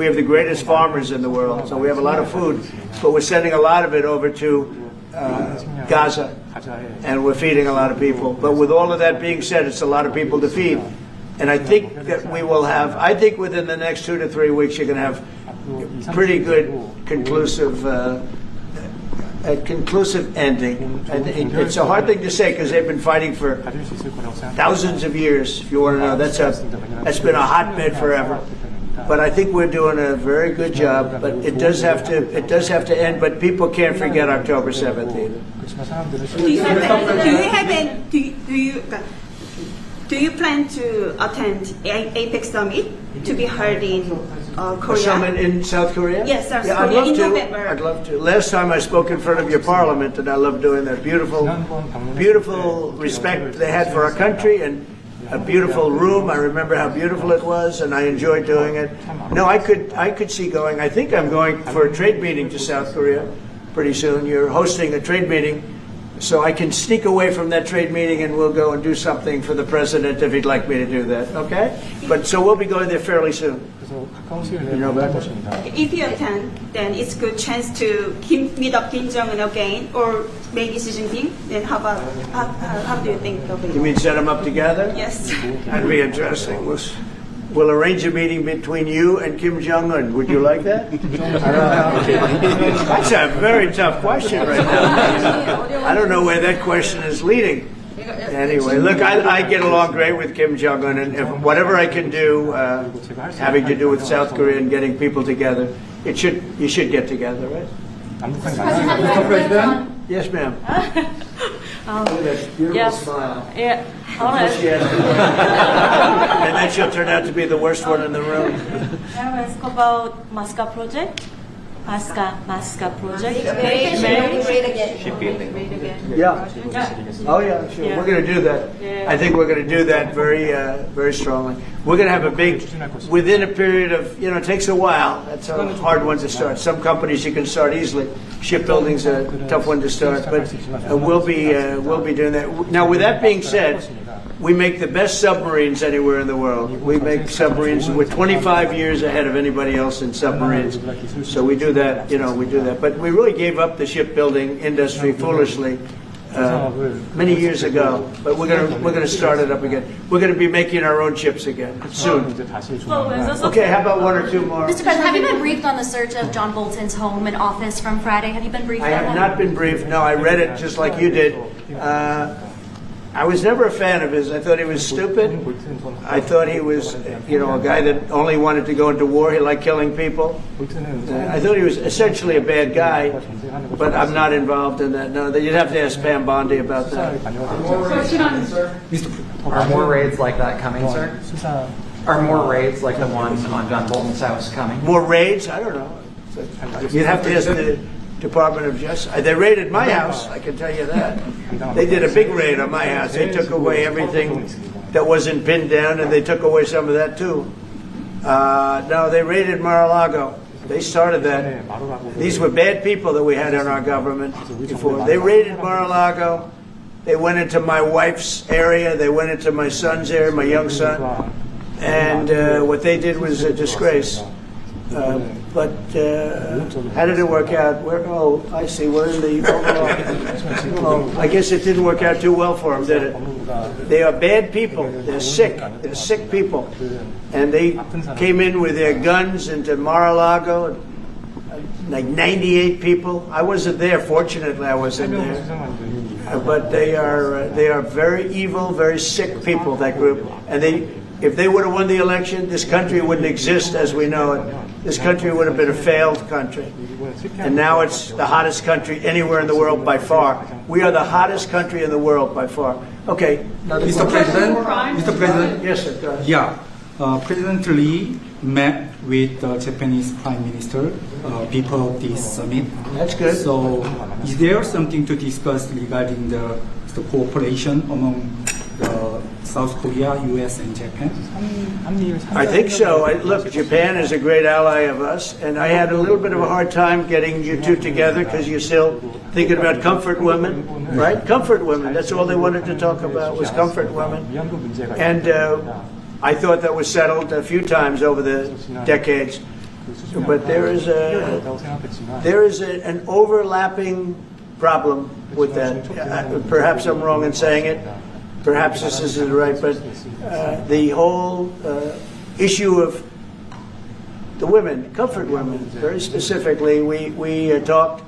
A: have the greatest farmers in the world. So we have a lot of food, but we're sending a lot of it over to Gaza, and we're feeding a lot of people. But with all of that being said, it's a lot of people to feed. And I think that we will have, I think within the next 2 to 3 weeks, you're going to have pretty good conclusive ending. And it's a hard thing to say because they've been fighting for thousands of years. If you want to know, that's been a hotbed forever. But I think we're doing a very good job. But it does have to end. But people can't forget October 7th either.
B: Do you plan to attend APEC summit to be held in Korea?
A: A summit in South Korea?
B: Yes, South
A: yeah,
B: Korea
A: I'd love
B: in
A: to.
B: November.
A: I'd love to. Last time I spoke in front of your parliament, and I love doing that. Beautiful respect they had for our country, and a beautiful room. I remember how beautiful it was, and I enjoyed doing it. No, I could see going. I think I'm going for a trade meeting to South Korea pretty soon. You're hosting a trade meeting. So I can sneak away from that trade meeting and we'll go and do something for the president if he'd like me to do that, okay? But so we'll be going there fairly soon. You know about that?
B: If you attend, then it's a good chance to meet up Kim Jong-un again, or maybe Xi Jinping. Then how do you think of it?
A: You mean set them up together?
B: Yes.
A: That'd be interesting. We'll arrange a meeting between you and Kim Jong-un. Would you like that? That's a very tough question right now. I don't know where that question is leading. Anyway, look, I get along great with Kim Jong-un, and if whatever I can do having to do with South Korea and getting people together, you should get together, right?
K: Mr. President?
A: Yes, ma'am. Look at that beautiful smile.
K: Yeah.
A: And then she'll turn out to be the worst one in the room.
K: Can I ask about Masca project? Masca project.
A: Shipbuilding. Yeah. Oh yeah, sure. Yeah. We're going to do that. Yeah. I think we're going to do that very strongly. We're going to have a big, within a period of, it takes a while. That's a hard one to start. Some companies you can start easily. Shipbuilding's a tough one to start, but we'll be doing that. Now, with that being said, we make the best submarines anywhere in the world. We make submarines. We're 25 years ahead of anybody else in submarines. So we do that, we do that. But we really gave up the shipbuilding industry foolishly many years ago. But we're gonna start it up again. We're gonna be making our own ships again soon. Okay, how about one or two more?
K: Mr. President, have you been briefed on the search of John Bolton's home and office from Friday? Have you been briefed on that?
A: I have not been briefed. No, I read it just like you did. I was never a fan of his. I thought he was stupid. I thought he was, a guy that only wanted to go into war. He liked killing people. I thought he was essentially a bad guy, but I'm not involved in that. No, you'd have to ask Pam Bondi about that.
G: Are more raids like that coming, sir? Are more raids like the one on John Bolton's house coming?
A: More raids? I don't know. You'd have to ask the Department of Justice. They raided my house, I can tell you that. They did a big raid on my house. They took away everything that wasn't pinned down, and they took away some of that too. No, they raided Mar-a-Lago. They started that. These were bad people that we had in our government before. They raided Mar-a-Lago. They went into my wife's area. They went into my son's area, my young son. And what they did was a disgrace. But how did it work out? I see. We're in the overall. I guess it didn't work out too well for them, did it? They are bad people. They're sick. They're sick people. And they came in with their guns into Mar-a-Lago, like 98 people. I wasn't there. Fortunately, I wasn't there. But they are very evil, very sick people, that group. And if they would have won the election, this country wouldn't exist as we know it. This country would have been a failed country. And now it's the hottest country anywhere in the world by far. We are the hottest country in the world by far. Okay.
M: Mr. President?
A: Yes, sir.
M: Yeah. President Lee met with the Japanese Prime Minister before this summit.
A: That's good.
M: So, is there something to discuss regarding the cooperation among South Korea, U.S., and Japan?
A: I think so. Look, Japan is a great ally of us, and I had a little bit of a hard time getting you two together because you're still thinking about comfort women, right? Comfort women. That's all they wanted to talk about was comfort women. And I thought that was settled a few times over the decades. But there is an overlapping problem with that. Perhaps I'm wrong in saying it. Perhaps this isn't right, but the whole issue of the women, comfort women, very specifically, we talked,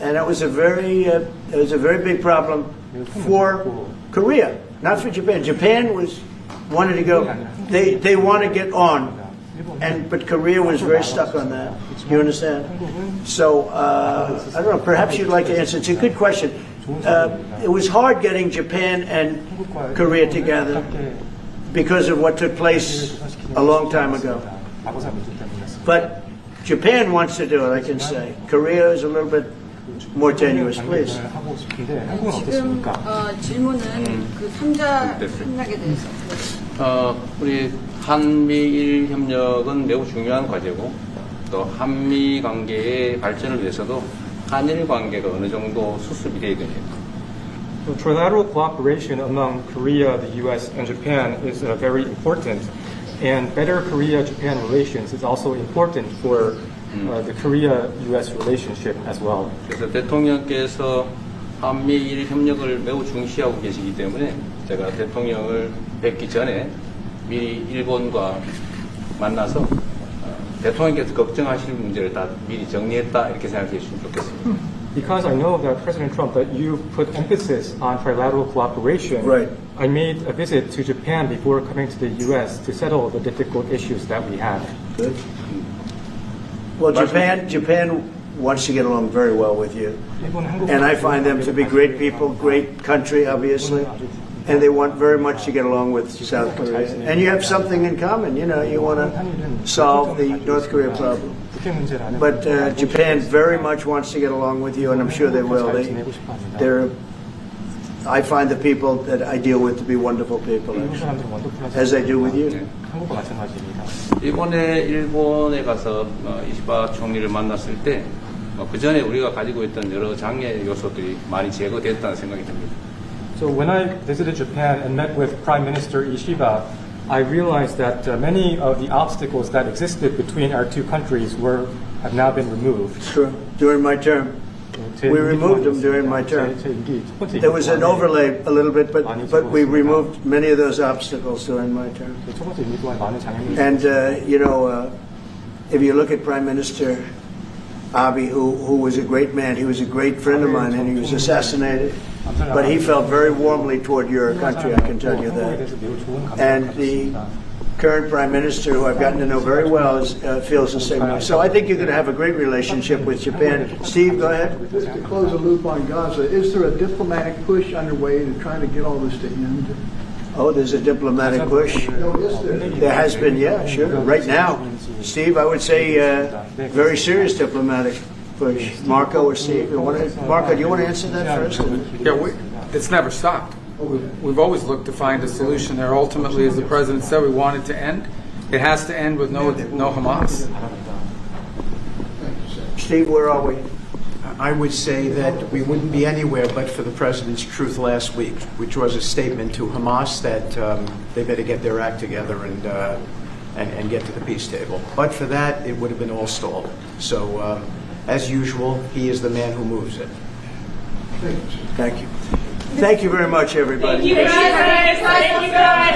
A: and it was a very big problem for Korea, not for Japan. Japan wanted to go. They want to get on, but Korea was very stuck on that. You understand? So I don't know. Perhaps you'd like to answer. It's a good question. It was hard getting Japan and Korea together because of what took place a long time ago. But Japan wants to do it, I can say. Korea is a little bit more tenuous, please.
B: 지금 질문은 그 3자 협력에 대해서.
C: 우리 한미일 협력은 매우 중요한 과제고 또 한미 관계의 발전을 위해서도 한일 관계가 어느 정도 수습이 돼야 됩니다.
D: Trilateral cooperation among Korea, the U.S., and Japan is very important, and better Korea-Japan relations is also important for the Korea-U.S. relationship as well.
C: 그래서 대통령께서 한미일 협력을 매우 중시하고 계시기 때문에 제가 대통령을 뵙기 전에 미리 일본과 만나서 대통령께서 걱정하실 문제를 다 미리 정리했다 이렇게 생각해 주시면 좋겠습니다.
D: Because I know that President Trump, that you put emphasis on trilateral cooperation,
A: right.
D: I made a visit to Japan before coming to the U.S. to settle the difficult issues that we have.
A: Good. Well, Japan wants to get along very well with you, and I find them to be great people, great country, obviously. And they want very much to get along with South Korea. And you have something in common, you want to solve the North Korea problem. But Japan very much wants to get along with you, and I'm sure they will. I find the people that I deal with to be wonderful people, as I do with you.
C: 이번에 일본에 가서 이시바 총리를 만났을 때 그 전에 우리가 가지고 있던 여러 장애 요소들이 많이 제거됐다는 생각이 듭니다.
D: So when I visited Japan and met with Prime Minister Ishiba, I realized that many of the obstacles that existed between our two countries have now been removed.
A: True. During my term. We removed them during my term. There was an overlay a little bit, but we removed many of those obstacles during my term. And, if you look at Prime Minister Abe, who was a great man, he was a great friend of mine, and he was assassinated. But he felt very warmly toward your country, I can tell you that. And the current Prime Minister, who I've gotten to know very well, feels the same way. So I think you're going to have a great relationship with Japan. Steve, go ahead.
I: Just to close the loop on Gaza, is there a diplomatic push underway to try to get all this to end?
A: Oh, there's a diplomatic push. There has been, yeah, sure. Right now, Steve, I would say very serious diplomatic push. Marco or Steve, Marco, do you want to answer that first?
N: Yeah, it's never stopped. We've always looked to find a solution there. Ultimately, as the president said, we want it to end. It has to end with no Hamas.
A: Steve, where are we?
O: I would say that we wouldn't be anywhere but for the president's truth last week, which was a statement to Hamas that they better get their act together and get to the peace table. But for that, it would have been all stalled. So, as usual, he is the man who moves it.
A: Thank you. Thank you very much, everybody.
P: Thank you guys. Thank you guys.